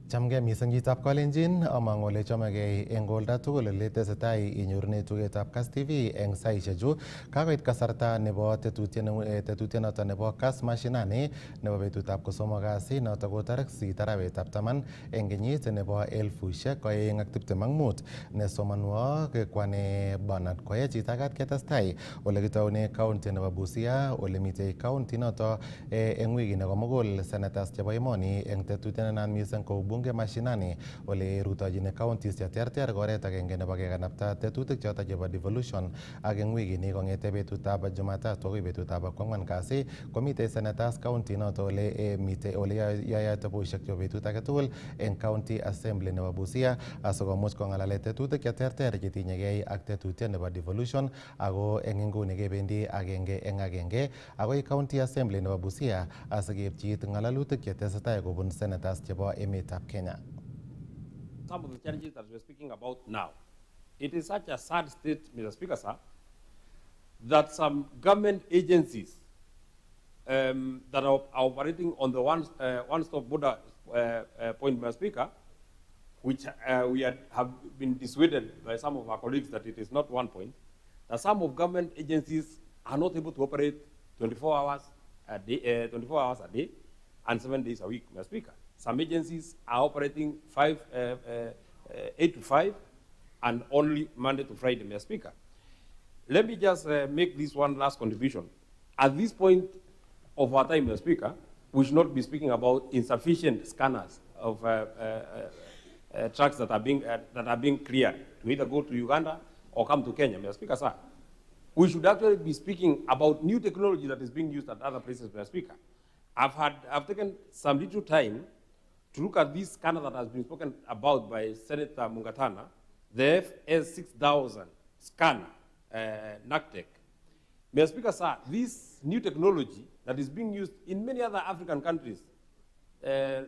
Chamgei mising chitab Kalenjin among ole chamegei eng olda tugul ole tesetai inyorune tugetab Kass TV eng saishechu kakoit kasarta nebo tetutiet noto nebo Kass Mashinani nebo betutab kosomok kasi noto ko tarik 8 arawetab taman eng kenyit nebo 2025 nesomanwo kekwane Bernard Koech itakat ketestai ole kitaune county nebo Busia ole mitei county noto eng wiki nebo komugul senators chebo emoni eng tetutiet nenaat mising ko bunge mashinani ole rutojini counties cheterter koret agenge nebo kekanapta tetutik choto chebo devolution ak eng wikini kong'ete betutab Jumatatu akoi betutab kwang'wan kasi komitei senators county noto ole mitei ole yae ateboshek chebo betut age tugul eng county assembly nebo Busia asikomuch kong'alale tetutik cheterter chetinyegei ak tetutiet nebo devolution ako eng inguni kebendi agenge eng agenge akoi county assembly nebo Busia asikeipchi ng'alalutik chetesetai kobun senators chebo emetab Kenya. Some of the challenges that we're speaking about now, it is such a sad state, Mr. Speaker, sir, that some government agencies that are operating on the one-stop border point, Mr. Speaker, which we have been dissuaded by some of our colleagues that it is not one point, that some of government agencies are not able to operate 24 hours a day and 7 days a week, Mr. Speaker. Some agencies are operating 8 to 5 and only Monday to Friday, Mr. Speaker. Let me just make this one last contribution. At this point of our time, Mr. Speaker, we should not be speaking about insufficient scanners of trucks that are being cleared to either go to Uganda or come to Kenya, Mr. Speaker, sir. We should actually be speaking about new technology that is being used at other places, Mr. Speaker. I've taken some little time to look at this scanner that has been spoken about by Senator Mungatana, the FS6000 scanner, NACTEC. Mr. Speaker, sir, this new technology that is being used in many other African countries,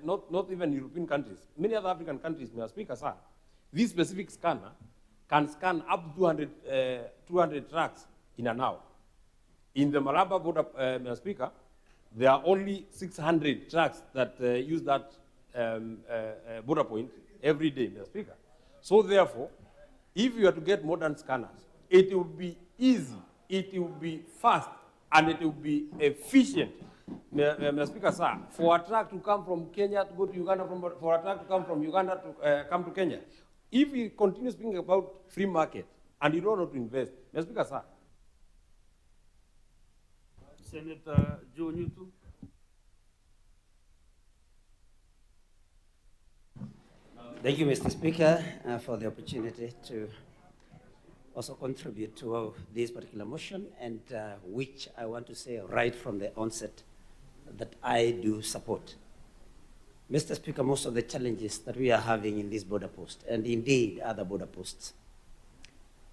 not even European countries, many other African countries, Mr. Speaker, sir, this specific scanner can scan up to 200 trucks in an hour. In the Malaba border, Mr. Speaker, there are only 600 trucks that use that border point every day, Mr. Speaker. So therefore, if you are to get modern scanners, it will be easy, it will be fast, and it will be efficient, Mr. Speaker, sir, for a truck to come from Kenya to go to Uganda, for a truck to come from Uganda to come to Kenya. If we continue speaking about free market and you don't know to invest, Mr. Speaker, sir. Senator Joe Newton. Thank you, Mr. Speaker, for the opportunity to also contribute to this particular motion, and which I want to say right from the onset that I do support. Mr. Speaker, most of the challenges that we are having in this border post, and indeed other border posts,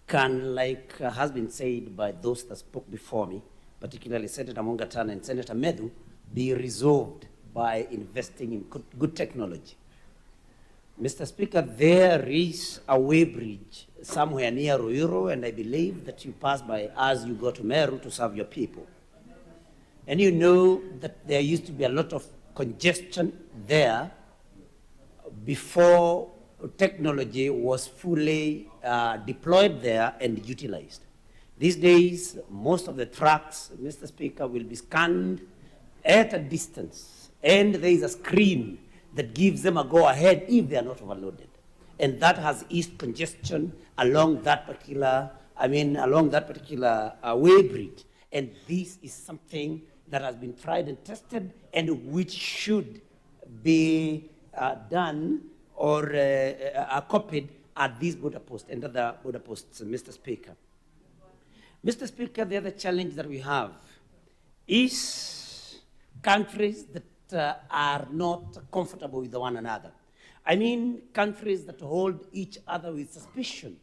can, like has been said by those that spoke before me, particularly Senator Mungatana and Senator Medu, be resolved by investing in good technology. Mr. Speaker, there is a weighbridge somewhere near Ruiru, and I believe that you pass by as you go to Meru to serve your people. And you know that there used to be a lot of congestion there before technology was fully deployed there and utilized. These days, most of the trucks, Mr. Speaker, will be scanned at a distance, and there is a screen that gives them a go-ahead if they are not overloaded. And that has eased congestion along that particular, weighbridge. And this is something that has been tried and tested and which should be done or copied at this border post and other border posts, Mr. Speaker. Mr. Speaker, the other challenge that we have is countries that are not comfortable with one another. I mean, countries that hold each other with suspicion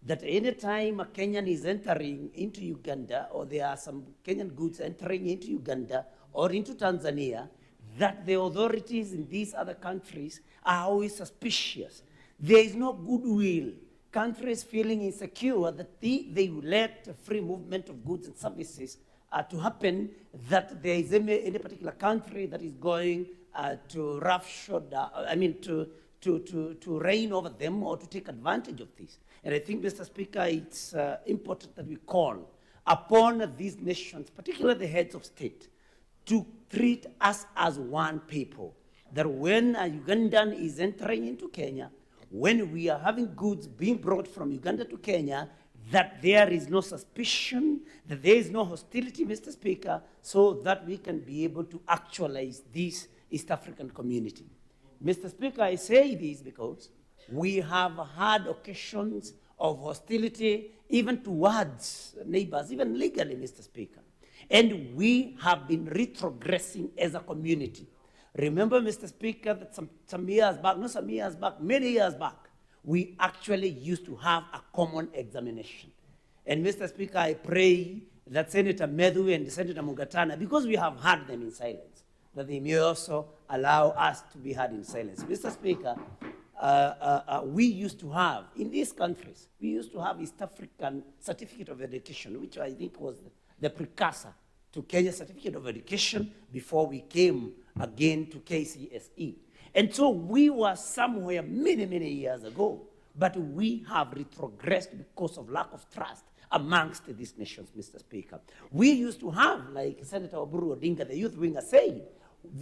that any time a Kenyan is entering into Uganda, or there are some Kenyan goods entering into Uganda or into Tanzania, that the authorities in these other countries are always suspicious. There is no goodwill. Countries feeling insecure that they let free movement of goods and services to happen that there is any particular country that is going to roughshod, to reign over them or to take advantage of this. And I think, Mr. Speaker, it's important that we call upon these nations, particularly the heads of state, to treat us as one people. That when a Ugandan is entering into Kenya, when we are having goods being brought from Uganda to Kenya, that there is no suspicion, that there is no hostility, Mr. Speaker, so that we can be able to actualize this East African community. Mr. Speaker, I say this because we have had occasions of hostility even towards neighbors, even legally, Mr. Speaker. And we have been retrogressing as a community. Remember, Mr. Speaker, that some years back, not some years back, many years back, we actually used to have a common examination. And Mr. Speaker, I pray that Senator Medhu and Senator Mugatana, because we have heard them in silence, that they may also allow us to be heard in silence. Mr. Speaker, we used to have, in these countries, we used to have East African Certificate of Education, which I think was the precursor to Kenya Certificate of Education before we came again to KCSE. And so we were somewhere many, many years ago, but we have retrogressed because of lack of trust amongst these nations, Mr. Speaker. We used to have, like Senator Oburu Odinga, the youth winger, said,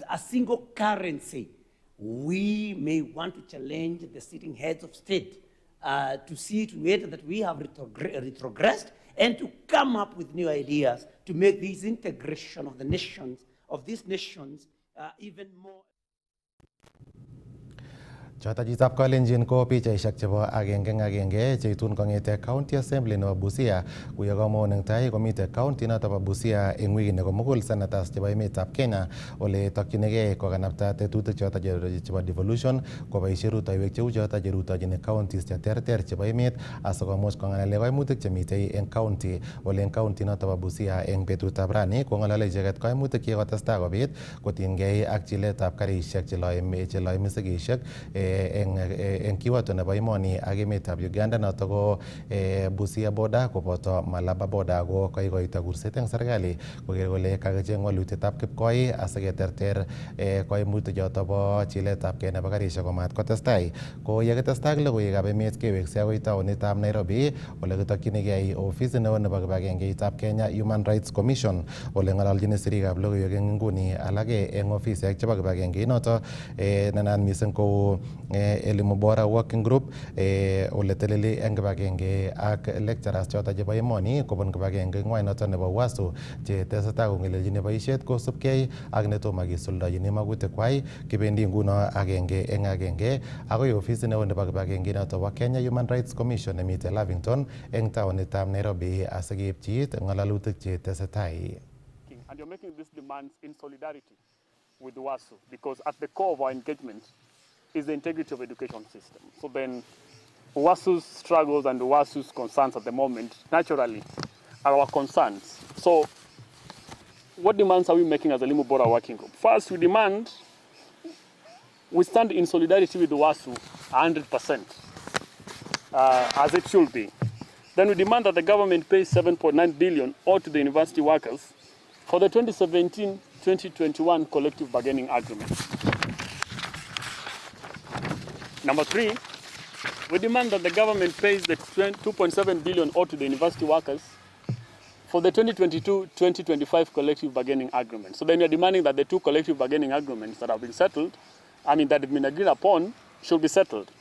a single currency. We may want to challenge the sitting heads of state to see to it that we have retrogressed and to come up with new ideas to make this integration of the nations, of these nations, even more. Chotajitab Kalenjin ko pichaishek chebo agenge cheitun kong'ete County Assembly nebo Busia kuyo kamwaun eng tai komite county noto bo Busia eng wikit komugul senators chebo emetab Kenya ole tokyinigei kokanapta tetutik choto chebo devolution koboisie rutoiwek cheu choto cherutojini counties cheterter chebo emet asikomuch kong'alale kaimutik chemitei eng county ole eng county noto bo Busia eng betutab rani kong'alale icheket kaimutik chekotestai kobit kotinygei ak chiletab karishek cheloe misigisiek eng kiwato nebo emoni ak emetab Uganda noto ko Busia border koboto Malaba border ko kaikoito kurset eng serikali koker kole kakicheng walutietab kipkoi asiketerter kaimutik choto bo chiletabgei nebo karishek komat kotestai. Ko yekitestai ak logoiwekab emet keweksei akoi taonitab Nairobi ole kitokyinigei ofisit neo nebo kibagengeitab Kenya Human Rights Commission ole ng'ololjini sirikab logoiwek eng nguni alake eng ofisek chebo kibagengeit noto nenaat mising kou Elimu Bora Working Group ole teleli eng kibagenge ak lecturers choto chebo emoni kobun kibagenge ng'wai noto nebo WASU che tesetai kong'eleljini boisiet kosubkei ak netomo kisuldochini magutikwai kibendi nguno agenge eng agenge akoi ofisit neo nebo kibagenge noto bo Kenya Human Rights Commission nemite Lavington eng taonitab Nairobi asikeipchi ng'alalutik che tesetai. And you're making these demands in solidarity with WASU because at the core of our engagement is the integrity of education system. So then WASU's struggles and WASU's concerns at the moment, naturally, are our concerns. So what demands are we making as a Elimu Bora Working Group? First, we stand in solidarity with WASU 100%, as it should be. Then we demand that the government pays 7.9 billion owed to the university workers for the 2017-2021 collective bargaining agreement. Number 3, we demand that the government pays the 2.7 billion owed to the university workers for the 2022-2025 collective bargaining agreement. So then we are demanding that the two collective bargaining agreements that have been settled, that have been agreed upon, should be settled.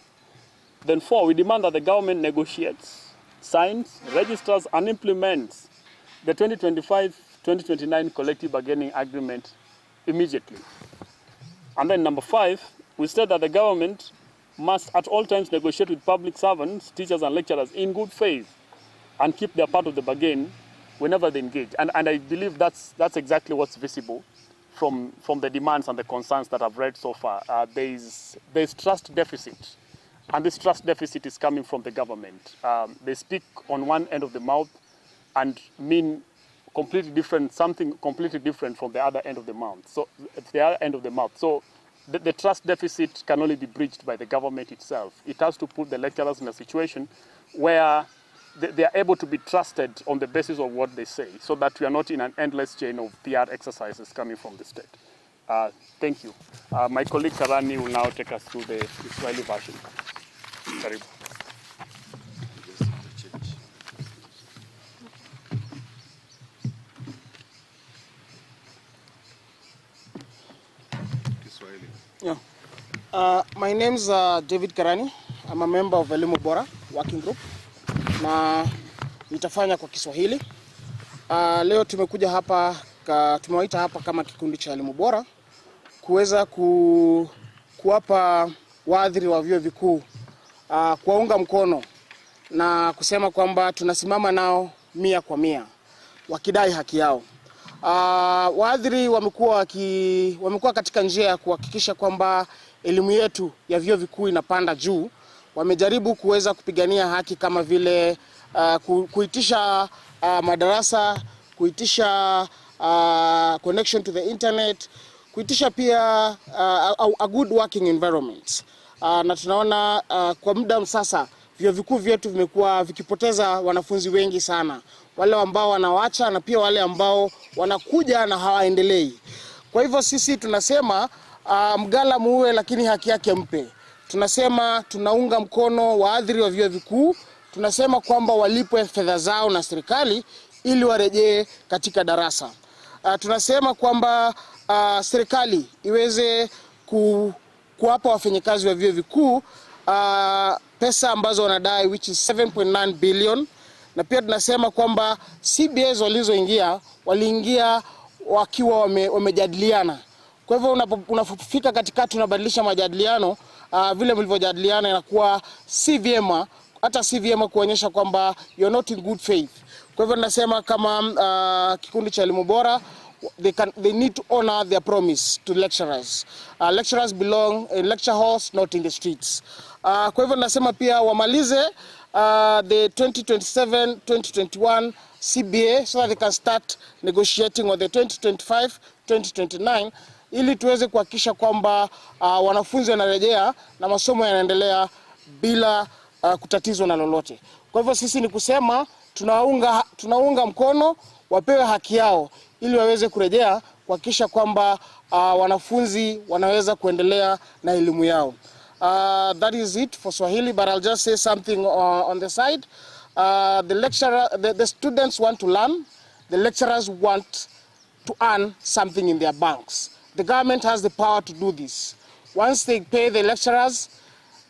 Then 4, we demand that the government negotiates, signs, registers, and implements the 2025-2029 collective bargaining agreement immediately. And then number 5, we state that the government must at all times negotiate with public servants, teachers and lecturers in good faith and keep their part of the bargain whenever they engage. And I believe that's exactly what's visible from the demands and the concerns that I've read so far. There's trust deficit, and this trust deficit is coming from the government. They speak on one end of the mouth and mean something completely different from the other end of the mouth. So the trust deficit can only be breached by the government itself. It has to put the lecturers in a situation where they are able to be trusted on the basis of what they say, so that we are not in an endless chain of PR exercises coming from the state. Thank you. My colleague Karani will now take us through the Kiswahili version. Karibu. Yeah. My name is David Karani. I'm a member of Elimu Bora Working Group. Na nitafanya kwa Kiswahili. Leo tumekuja hapa, tumewaita hapa kama kikundi cha Elimu Bora kuweza kuwapa waadhiri wa vyuo vikuu kuwaunga mkono na kusema kwamba tunasimama nao 100% wakidai haki yao. Waadhiri wamekuwa katika njia ya kuhakikisha kwamba elimu yetu ya vyuo vikuu inapanda juu. Wamejaribu kuweza kupigania haki kama vile kuitisha madarasa, kuitisha connection to the internet, kuitisha pia a good working environment. Na tunaona kwa muda sasa vyuo vikuu vyetu vimekuwa vikipoteza wanafunzi wengi sana. Wale ambao wanawacha na pia wale ambao wanakuja na hawaendelei. Kwa hivyo sisi tunasema mgala muue lakini haki yake mpe. Tunasema tunaunga mkono waadhiri wa vyuo vikuu. Tunasema kwamba walipwe fedha zao na serikali ili warejee katika darasa. Tunasema kwamba serikali iweze kuwapa wafanyakazi wa vyuo vikuu pesa ambazo wanadai, which is 7.9 billion. Na pia tunasema kwamba CBAs waliingia wakiwa wamejadiliana. Kwa hivyo unapofika katikati unabadilisha majadiliano, vile mlivyojadiliana inakuwa si vyema, hata si vyema kuonyesha kwamba you're not in good faith. Kwa hivyo tunasema kama kikundi cha Elimu Bora, they need to honor their promise to lecturers. Lecturers belong in lecture halls, not in the streets. Kwa hivyo tunasema pia wamalize the 2027-2021 CBA so that they can start negotiating on the 2025-2029 ili tuweze kuhakikisha kwamba wanafunzi wanarejea na masomo yanaendelea bila kutatizwa na lolote. Kwa hivyo sisi ni kusema tunaunga mkono wapewe haki yao ili waweze kurejea kuhakikisha kwamba wanafunzi wanaweza kuendelea na elimu yao. That is it for Swahili, but I'll just say something on the side. The students want to learn. The lecturers want to earn something in their banks. The government has the power to do this. Once they pay the lecturers,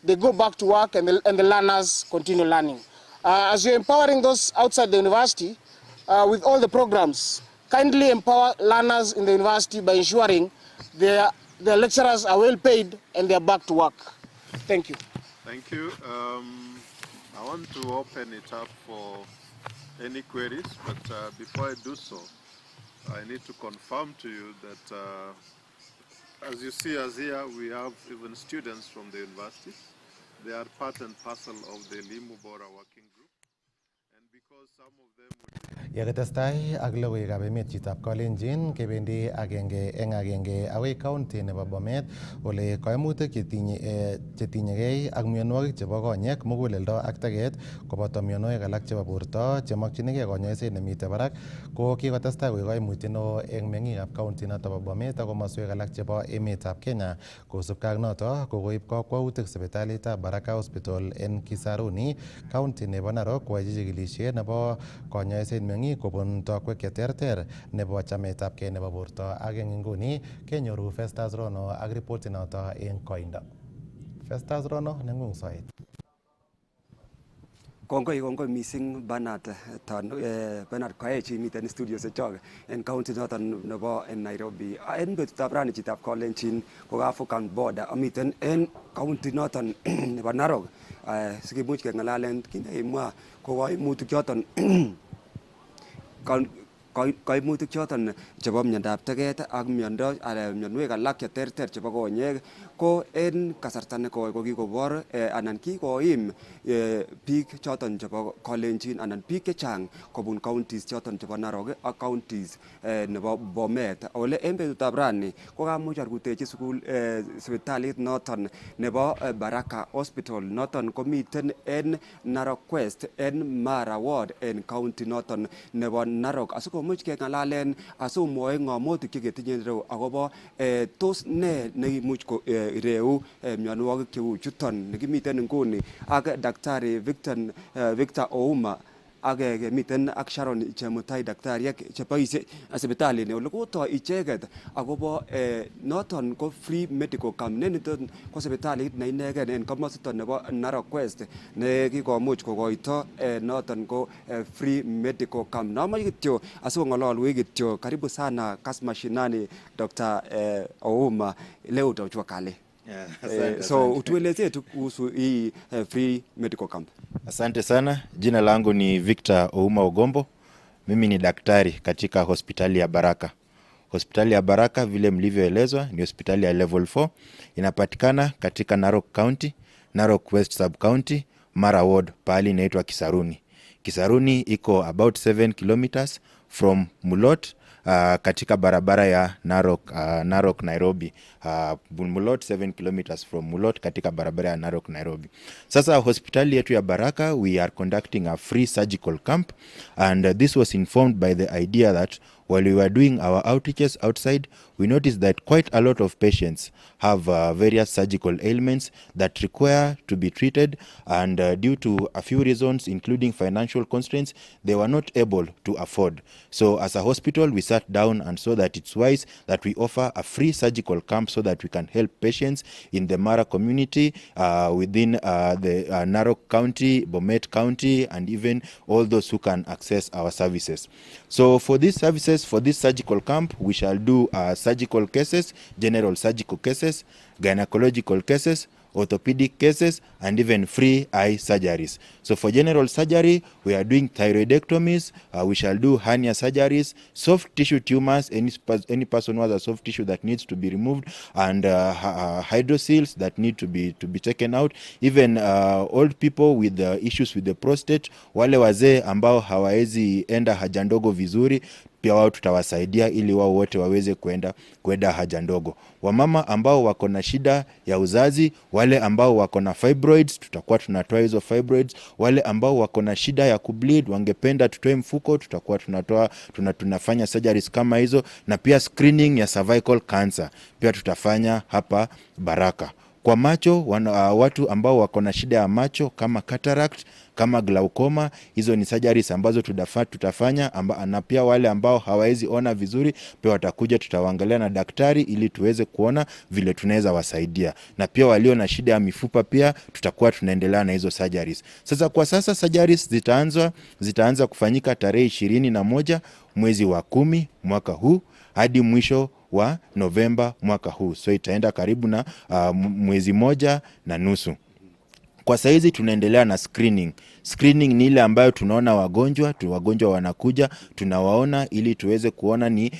they go back to work and the learners continue learning. As you're empowering those outside the university with all the programs, kindly empower learners in the university by ensuring their lecturers are well paid and they are back to work. Thank you. Thank you. I want to open it up for any queries, but before I do so, I need to confirm to you that as you see us here, we have even students from the universities. They are part and parcel of the Elimu Bora working group. And because some of them would Yakatestai ak logoiwekab emet chitab Kalenjin kebendi agenge akoi county nebo Bomet ole kaimutik chetinyegei ak mionwogik chebo konyek, muguleldo ak teget koboto mionwogik alak chebo borto chemakchinigei konyoiset nemitei barak ko kikotestai koek kaimutiet neo eng meng'ikab county noto bo Bomet ak komoswek alak chebo emetab Kenya. Kosubkei ak noto kokoib kakwautik sipitalitab Baraka Hospital en Kisaruni, county nebo Narok koyochi chikilisiet nebo konyoiset meng'ik kobun tokwek cheterter nebo chametabgei nebo borto ak eng nguni kenyoru Festus Rono ak ripoti noto eng koindo. Festus Rono, neng'ung soet. Kongoi mising Bernard Koech miten studio sechok en county noton nebo Nairobi. En betutab rani chitab Kalenjin ko African border amiten en county noton nebo Narok. Sikimuch keng'alalen kit nekimwa ko kaimutik choton kaimutik choton chebo miondab teget ak mionwek alak cheterter chebo konyek ko en kasarta nekoi ko kikobor anan kikoim biik choton chebo Kalenjin anan biik chechang kobun counties choton chebo Narok ak counties nebo Bomet. Ole en betutab rani ko kamuch arkutechi sipitalit noton nebo Baraka Hospital noton komiten en Narok West en Mara Ward en county noton nebo Narok asikomuch keng'alalen asomwoe ng'amotik cheketinye ireu akobo tos ne neimuch ireu mionwogik cheu chuton nekimiten nguni ak Daktari Victor Ouma ak kemiten ak Sharon Chemutai daktariek cheboisie sipitalini ole kotoi icheket akobo noton ko free medical camp niton ko sipitalit ne inegen en komositon nebo Narok West ne kikomuch kokoito noton ko free medical camp. Namoche kityo asikong'ololwech kityo karibu sana Kass Mashinani Dr. Ouma leo utaujua kale. So utuelezee tu kuhusu hii free medical camp. Asante sana. Jina langu ni Victor Ouma Ogombo. Mimi ni daktari katika hospitali ya Baraka. Hospitali ya Baraka vile mlivyoelezwa ni hospitali ya level 4. Inapatikana katika Narok County, Narok West Sub County, Mara Ward, pahali inaitwa Kisaruni. Kisaruni iko about 7 kilometers from Mulot, katika barabara ya Narok Nairobi. Mulot 7 kilometers from Mulot katika barabara ya Narok Nairobi. Sasa hospitali yetu ya Baraka, we are conducting a free surgical camp, and this was informed by the idea that while we were doing our outreaches outside, we noticed that quite a lot of patients have various surgical ailments that require to be treated, and due to a few reasons, including financial constraints, they were not able to afford. So as a hospital, we sat down and saw that it's wise that we offer a free surgical camp so that we can help patients in the Mara community, within the Narok County, Bomet County, and even all those who can access our services. So for these services, for this surgical camp, we shall do surgical cases, general surgical cases, gynecological cases, orthopedic cases, and even free eye surgeries. So for general surgery, we are doing thyroidectomies, we shall do hernia surgeries, soft tissue tumors, any person who has a soft tissue that needs to be removed, and hydrocele that need to be taken out, even old people with issues with the prostate, wale wazee ambao hawaezi enda haja ndogo vizuri, pia wao tutawasaidia ili wao wote waweze kwenda haja ndogo. Wamama ambao wako na shida ya uzazi, wale ambao wako na fibroids, tutakuwa tunatoa hizo fibroids. Wale ambao wako na shida ya kubleed, wangependa tutoe mfuko, tutakuwa tunafanya surgeries kama hizo, na pia screening ya cervical cancer pia tutafanya hapa Baraka. Kwa macho, watu ambao wako na shida ya macho kama cataract, kama glaucoma, hizo ni surgeries ambazo tutafanya, na pia wale ambao hawawezi ona vizuri pia watakuja, tutawaangalia na daktari ili tuweze kuona vile tunaweza wasaidia. Na pia walio na shida ya mifupa pia tutakuwa tunaendelea na hizo surgeries. Sasa kwa sasa surgeries zitaanza kufanyika tarehe 21 mwezi wa 10 mwaka huu hadi mwisho wa Novemba mwaka huu. So itaenda karibu na mwezi moja na nusu. Kwa saizi tunaendelea na screening. Screening ni ile ambayo tunaona wagonjwa wanakuja, tunawaona ili tuweze kuona ni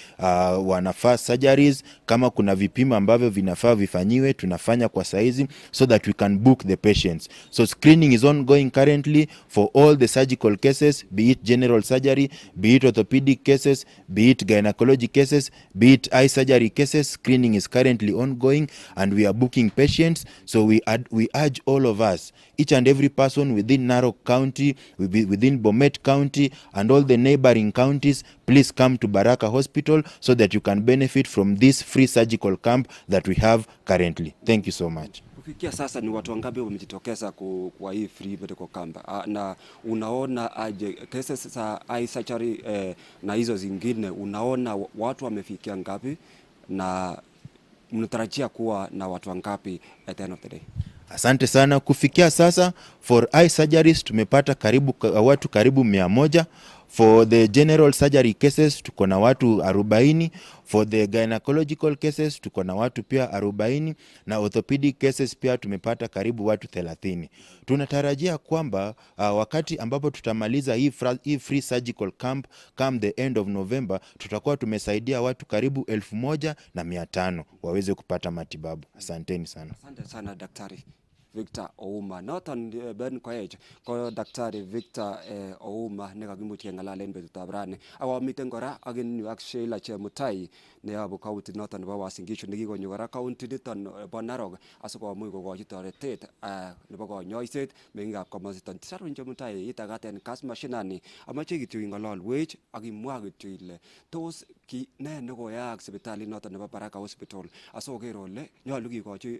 wanafaa surgeries, kama kuna vipimo ambavyo vinafaa vifanyiwe, tunafanya kwa saizi so that we can book the patients. So screening is ongoing currently for all the surgical cases, be it general surgery, be it orthopedic cases, be it gynecology cases, be it eye surgery cases. Screening is currently ongoing and we are booking patients. So we urge all of us, each and every person within Narok County, within Bomet County, and all the neighboring counties, please come to Baraka Hospital so that you can benefit from this free surgical camp that we have currently. Thank you so much. Kufikia sasa ni watu wangapi wamejitokeza kwa hii free medical camp? Na unaona aje cases za eye surgery na hizo zingine, unaona watu wamefikia ngapi na mnatarajia kuwa na watu wangapi at the end of the day? Asante sana. Kufikia sasa for eye surgeries tumepata watu karibu 100. For the general surgery cases tuko na watu 40. For the gynecological cases tuko na watu pia 40, na orthopedic cases pia tumepata karibu watu 30. Tunatarajia kwamba wakati ambapo tutamaliza hii free surgical camp come the end of November, tutakuwa tumesaidia watu karibu 1500 waweze kupata matibabu. Asanteni sana. Asante sana Daktari Victor Ouma. Noton Ben Koech ko Daktari Victor Ouma nekakimuch kengalalen betutab rani. Ako miten kora ak en ak Sheila Chemutai neyobu county noton nebo Uasin Gishu nekikonyo kora county niton bo Narok asikomuch kokochi toretet nebo konyoiset mengikab komositon. Tisarun Chemutai itakaten Kass Mashinani amache kityo ing'ololwech ak imwa kityo ile tos ki ne nekoyaak sipitalit noton nebo Baraka Hospital asikoker ole nyolu kikochi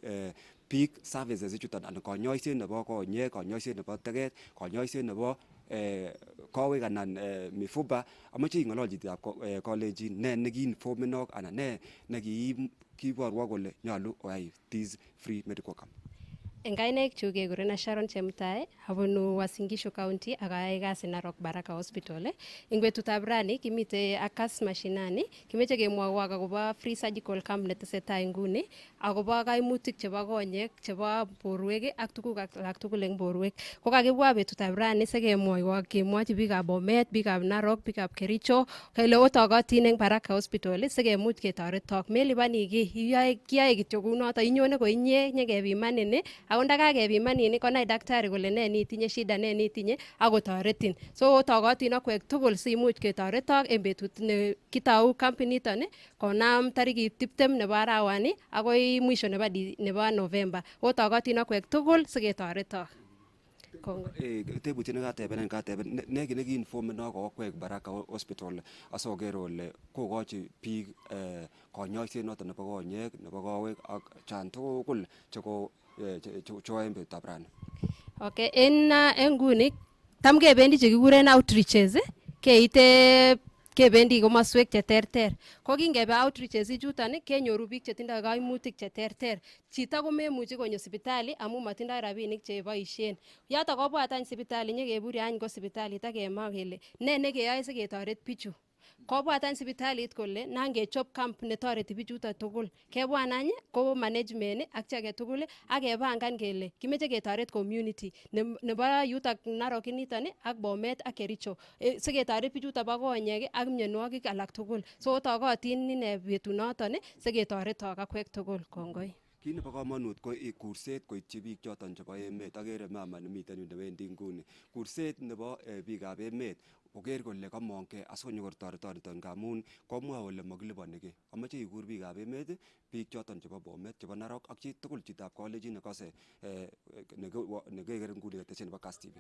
peak services ichuton anan konyoiset nebo konyek, konyoiset nebo teget, konyoiset nebo kowek anan mifupa. Amache ing'ololchi chitab kolenjin ne nekiinformenok anan ne nekiiborwok kole nyolu oyai this free medical camp. En kainaik chu kekurenon Sharon Chemutai abunu Uasin Gishu County ak ayai kasit Narok Baraka Hospital. Eng betutab rani kimite ak Kass Mashinani kimeche kemwowok akobo free surgical camp netesetai nguni akobo kaimutik chebo konyek, chebo borwek ak tuguk alak tugul eng borwek. Ko kakibwa betutab rani sikemwowok kemwochi biikab Bomet, biikab Narok, biikab Kericho kele otokotin eng Baraka Hospital sikemuch ketoretok. Melipani kiy, kiyoe kityo kounoto, inyone ko inye nyekepimanin ako ndakakepimanin konai daktari kole ne nitinye shida ne nitinye akotoretin. So otokotin akwek tugul simuch ketoretok en betut ne kitou kampiniton konam tarikit 20 nebo arawani akoi mwisho nebo November. Otokotin akwek tugul siketoretok. Tebutiet nekateben ne nekiinformenok akwek Baraka Hospital asoker ole kokochi biik konyoiset noton nebo konyek, nebo kowek ak chan tugul cheko choen betutab rani. Okay, en nguni tam kebendi chekikuren outreaches keite kebendi komoswek cheterter. Ko kingebe outreaches ichuton kenyoru biik chetindoi kaimutik cheterter. Chito komemuchi konyo sipitali amu matindoi rabinik cheboisien. Yoto kobwat any sipitali nyekebure any ko sipitalit ak kemwa kele ne nekeyoe siketoret bichu. Kobwat any sipitalit kole nan kechop camp netoreti bichuto tugul. Kebwan any ko management ak chi age tugul ak kepangan kele kimeche ketoret community nebo yutok Narok niton ak Bomet ak Kericho siketoret bichuto bo konyek ak mionwogik alak tugul. So otokotin ine betunoton siketoretok akwek tugul. Kongoi. Kit nebo komonut ko kurset koityi biik choton chebo emet. Akere mama nemiten yu newendi nguni. Kurset nebo biikab emet koker kole kamongke asikonyor toretoniton ngamun komwa kole makiliponi kiy. Amache ikur biikab emet, biik choton chebo Bomet, chebo Narok ak chi tugul chitab college nekose nekeker nguni keteshet nebo Kass TV.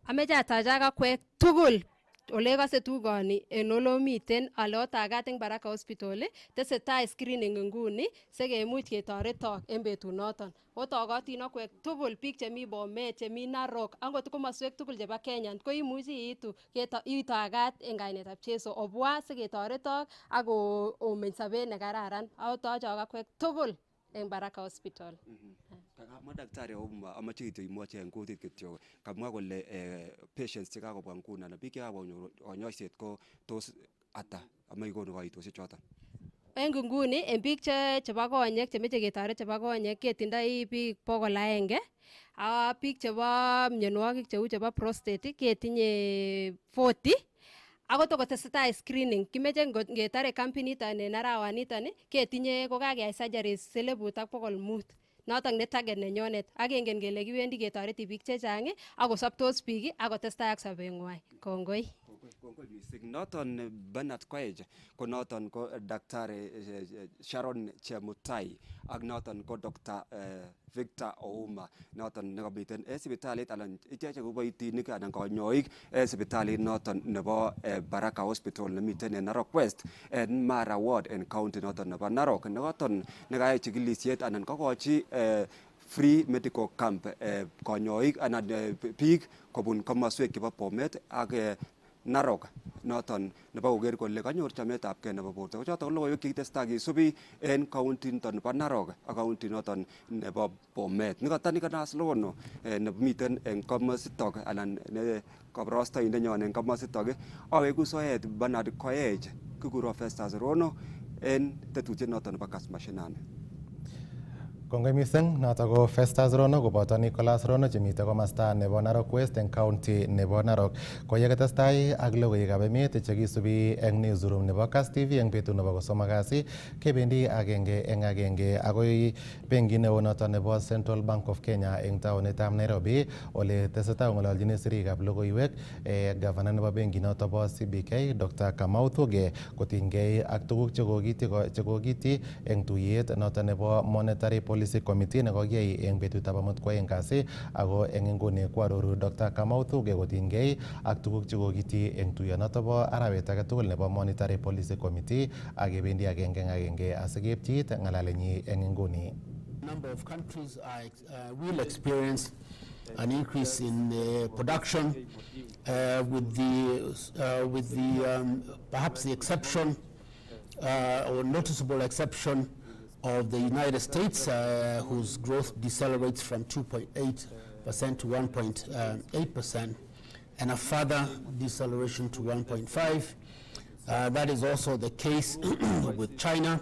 Ameche atachak akwek tugul ole kase tukoni en olomiten ale otagat eng Baraka Hospital tesetai screening nguni sikemuch ketoretok en betunoton. Otogotin akwek tugul biik chemi Bomet, chemi Narok, angot komoswek tugul chebo Kenya ko imuchi itagat en kainetab Jesu obwa siketoretok ak omeny sobet nekararan. Otochok akwek tugul en Baraka Hospital. Kamwa Daktari Ouma amache kityo imwochi en kutit kityo. Kamwa kole patients chekakobwa nguni anan biik chekakobwa konyoiset ko tos ata amache ikonu koitosiek choton. En nguni en biik chebo konyek chemeche ketoret chebo konyek ketindoi biik 100 ak biik chebo mionwogik cheu chebo prostate ketinye 40. Ako tokotesetai screening kimeche ngetare kampiniton en arawaniton ketinye kokakeyai surgeries 1500. Notok ne target nenyonet ak kengen kele kiwendi ketoreti biik chechang akosoptos biik akotestai ak sobeng'wai. Kongoi. Kongoi mising. Noton Bernard Koech ko noton ko Daktari Sharon Chemutai ak noton ko Dr. Victor Ouma noton nekamiten sipitalit anan icheche ko kiboitinik anan konyoik sipitalit noton nebo Baraka Hospital nemiten en Narok West en Mara Ward en county noton nebo Narok noton nekayai chikilisiet anan kokochi free medical camp konyoik anan biik kobun komoswek chebo Bomet ak Narok noton nebo koker kole kanyor chametabgei nebo borto. Ko choton ko logoiwek chekitestai kesubi en county niton nebo Narok ak county noton nebo Bomet. Nikanas lono nemiten en komositok anan ne kabarastoindenyon en komositok aweku soet Bernard Koech kikuro Festus Rono en tetutiet noton nebo Kass Mashinani. Kongoi mising noto ko Festus Rono koboto Nicholas Rono chemite komasta nebo Narok West en county nebo Narok. Ko yekatestai ak logoiwekab emet chekisubi eng newsroom nebo Kass TV eng betut nebo kosomok kasi kebendi agenge eng agenge agoi benkit neo noto nebo Central Bank of Kenya eng taonitab Nairobi ole tesetai ng'ololjin sirikab logoiwek gavana nebo benkit noto bo CBK Dr. Kamau Thuge kotinygei ak tuguk chekokiti eng tuyet noto nebo Monetary Policy Committee nekokiyai eng betutab amut ko eng kasi ako eng inguni koaroru Dr. Kamau Thuge kotinygei ak tuguk chekokiti eng tuyonoto bo arawet age tugul nebo Monetary Policy Committee ak kebendi agenge eng agenge asikepchit ng'alalenyi eng inguni. Number of countries will experience an increase in production with the perhaps the exception or noticeable exception of the United States, whose growth decelerates from 2.8% to 1.8%, and a further deceleration to 1.5%. That is also the case with China,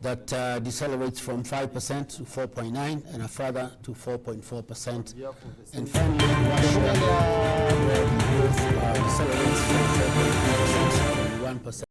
that decelerates from 5% to 4.9% and a further to 4.4%. And finally, Russia, where the growth decelerates from 4.3% to 1%.